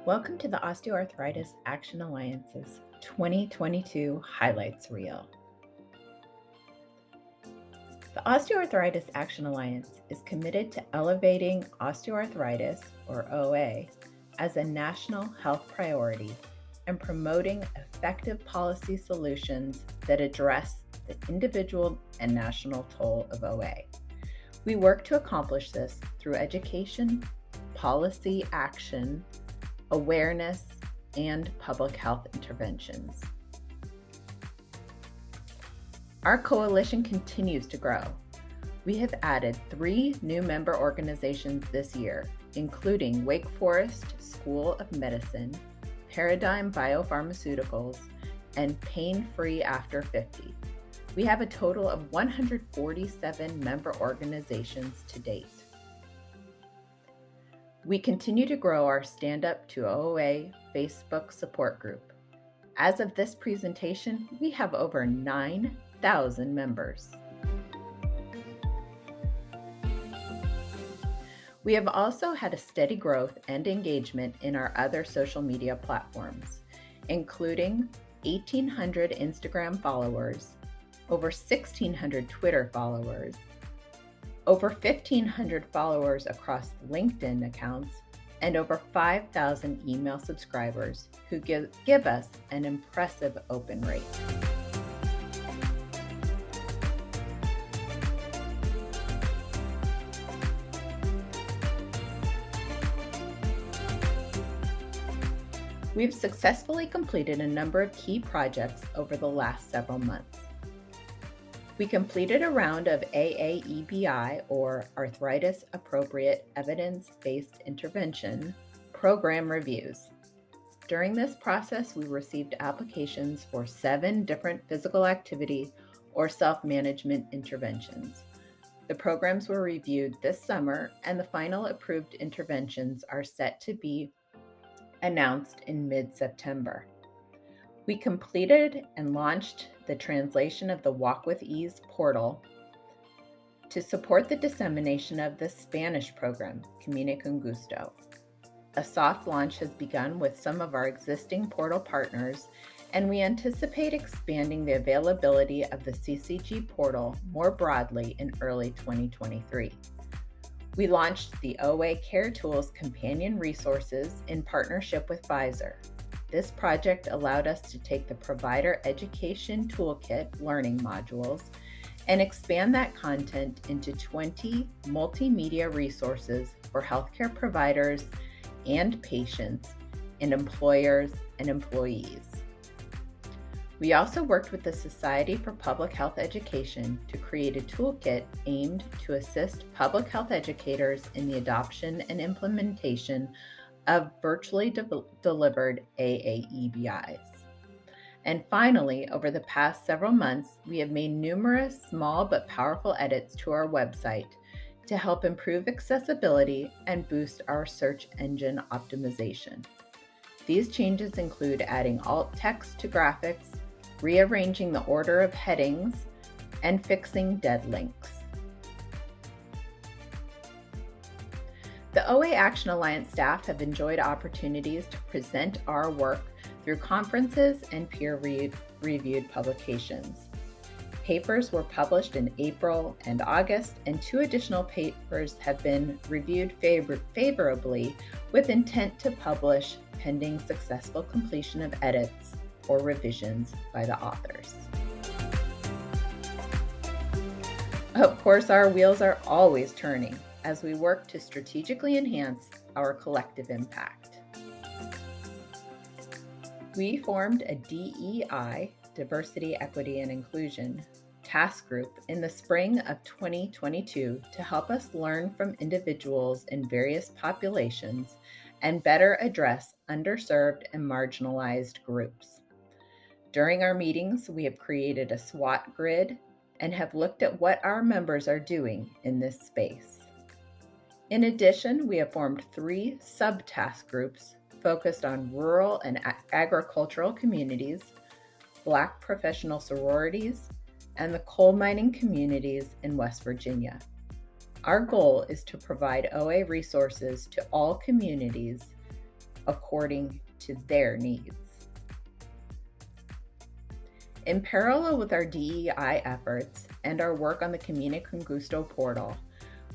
Welcome to the Osteoarthritis Action Alliance's 2022 Highlights Reel. The Osteoarthritis Action Alliance is committed to elevating osteoarthritis, or OA, as a national health priority and promoting effective policy solutions that address the individual and national toll of OA. We work to accomplish this through education, policy action, awareness, and public health interventions. Our coalition continues to grow. We have added 3 new member organizations this year, including Wake Forest School of Medicine, Paradigm Biopharmaceuticals, and Pain Free After 50. We have a total of 147 member organizations to date. We continue to grow our Stand Up to OA Facebook support group. As of this presentation, we have over 9,000 members. We have also had a steady growth and engagement in our other social media platforms, including 1,800 Instagram followers, over 1,600 Twitter followers, over 1,500 followers across LinkedIn accounts, and over 5,000 email subscribers who give us an impressive open rate. We've successfully completed a number of key projects over the last several months. We completed a round of AAEBI, or Arthritis Appropriate Evidence-Based Intervention, program reviews. During this process, we received applications for 7 different physical activity or self-management interventions. The programs were reviewed this summer, and the final approved interventions are set to be announced in mid-September. We completed and launched the translation of the Walk with Ease portal to support the dissemination of the Spanish program, Camine con Gusto. A soft launch has begun with some of our existing portal partners, and we anticipate expanding the availability of the CCG portal more broadly in early 2023. We launched the OA Care Tools Companion Resources in partnership with Pfizer. This project allowed us to take the Provider Education Toolkit learning modules and expand that content into 20 multimedia resources for healthcare providers and patients, and employers and employees. We also worked with the Society for Public Health Education to create a toolkit aimed to assist public health educators in the adoption and implementation of virtually delivered AAEBIs. And finally, over the past several months, we have made numerous small but powerful edits to our website to help improve accessibility and boost our search engine optimization. These changes include adding alt text to graphics, rearranging the order of headings, and fixing dead links. The OA Action Alliance staff have enjoyed opportunities to present our work through conferences and peer-reviewed publications. Papers were published in April and August, and 2 additional papers have been reviewed favorably with intent to publish pending successful completion of edits or revisions by the authors. Of course, our wheels are always turning as we work to strategically enhance our collective impact. We formed a DEI, Diversity, Equity, and Inclusion, task group in the spring of 2022 to help us learn from individuals in various populations and better address underserved and marginalized groups. During our meetings, we have created a SWOT grid and have looked at what our members are doing in this space. In addition, we have formed 3 sub-task groups focused on rural and agricultural communities, Black professional sororities, and the coal mining communities in West Virginia. Our goal is to provide OA resources to all communities according to their needs. In parallel with our DEI efforts and our work on the Camina con Gusto portal,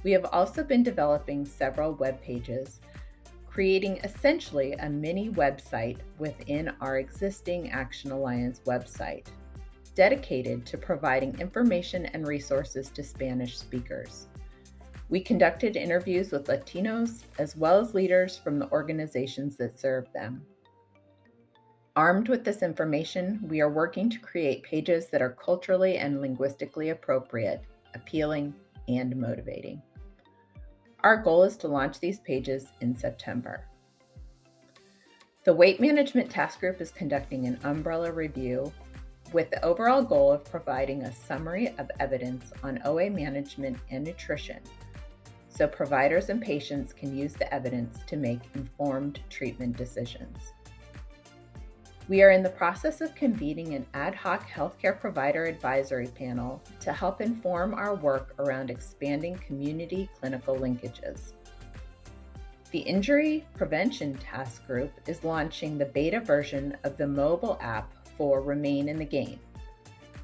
we have also been developing several web pages, creating essentially a mini website within our existing Action Alliance website, dedicated to providing information and resources to Spanish speakers. We conducted interviews with Latinos as well as leaders from the organizations that serve them. Armed with this information, we are working to create pages that are culturally and linguistically appropriate, appealing, and motivating. Our goal is to launch these pages in September. The Weight Management Task Group is conducting an umbrella review with the overall goal of providing a summary of evidence on OA management and nutrition, so providers and patients can use the evidence to make informed treatment decisions. We are in the process of convening an ad hoc healthcare provider advisory panel to help inform our work around expanding community clinical linkages. The Injury Prevention Task Group is launching the beta version of the mobile app for Remain in the Game.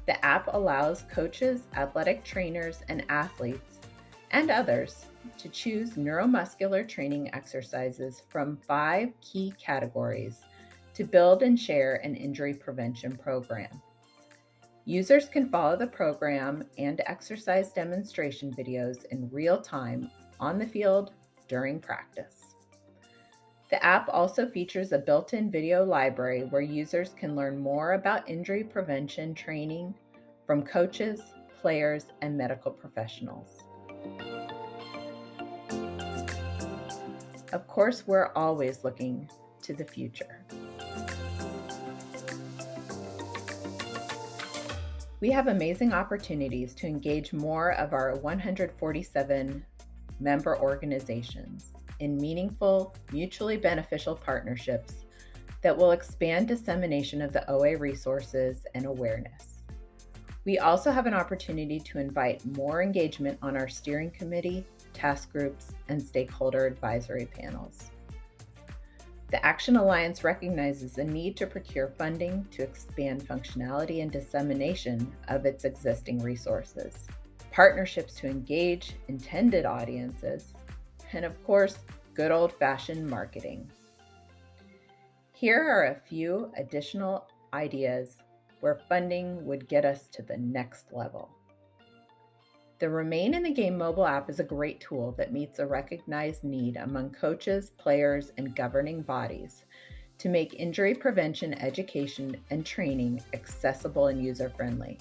The app allows coaches, athletic trainers, and athletes, and others to choose neuromuscular training exercises from 5 key categories to build and share an injury prevention program. Users can follow the program and exercise demonstration videos in real time on the field during practice. The app also features a built-in video library where users can learn more about injury prevention training from coaches, players, and medical professionals. Of course, we're always looking to the future. We have amazing opportunities to engage more of our 147 member organizations in meaningful, mutually beneficial partnerships that will expand dissemination of the OA resources and awareness. We also have an opportunity to invite more engagement on our steering committee, task groups, and stakeholder advisory panels. The Action Alliance recognizes the need to procure funding to expand functionality and dissemination of its existing resources, partnerships to engage intended audiences, and of course, good old-fashioned marketing. Here are a few additional ideas where funding would get us to the next level. The Remain in the Game mobile app is a great tool that meets a recognized need among coaches, players, and governing bodies to make injury prevention education and training accessible and user-friendly.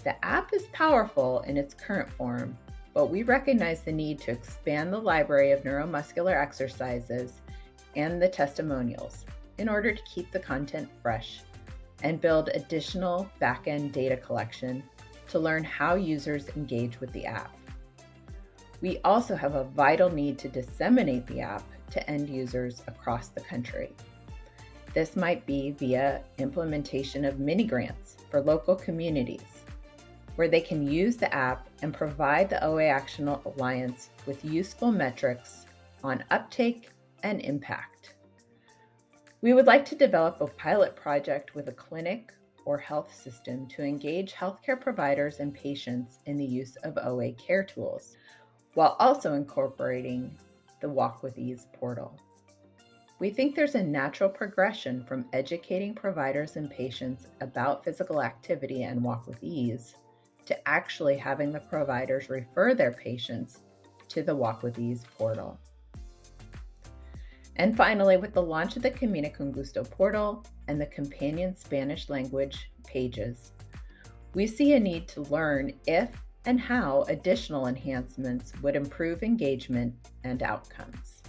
The app is powerful in its current form, but we recognize the need to expand the library of neuromuscular exercises and the testimonials in order to keep the content fresh and build additional back-end data collection to learn how users engage with the app. We also have a vital need to disseminate the app to end users across the country. This might be via implementation of mini grants for local communities, where they can use the app and provide the OA Action Alliance with useful metrics on uptake and impact. We would like to develop a pilot project with a clinic or health system to engage healthcare providers and patients in the use of OA care tools, while also incorporating the Walk with Ease portal. We think there's a natural progression from educating providers and patients about physical activity and Walk with Ease to actually having the providers refer their patients to the Walk with Ease portal. And finally, with the launch of the Camina con Gusto portal and the companion Spanish language pages, we see a need to learn if and how additional enhancements would improve engagement and outcomes.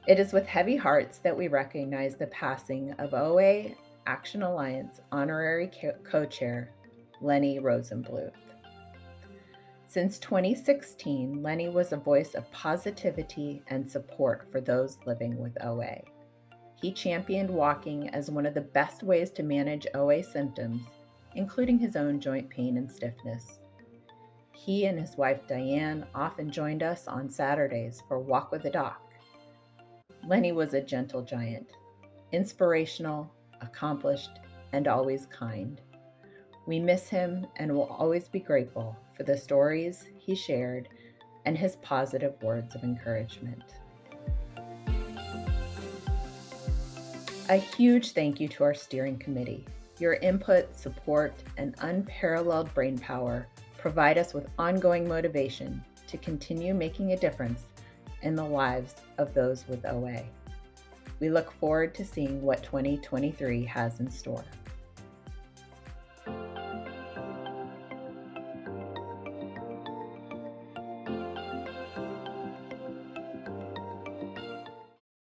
It is with heavy hearts that we recognize the passing of OA Action Alliance Honorary Co-Chair, Lenny Rosenbluth. Since 2016, Lenny was a voice of positivity and support for those living with OA. He championed walking as one of the best ways to manage OA symptoms, including his own joint pain and stiffness. He and his wife Diane often joined us on Saturdays for Walk with the Doc. Lenny was a gentle giant, inspirational, accomplished, and always kind. We miss him and will always be grateful for the stories he shared and his positive words of encouragement. A huge thank you to our steering committee. Your input, support, and unparalleled brainpower provide us with ongoing motivation to continue making a difference in the lives of those with OA. We look forward to seeing what 2023 has in store.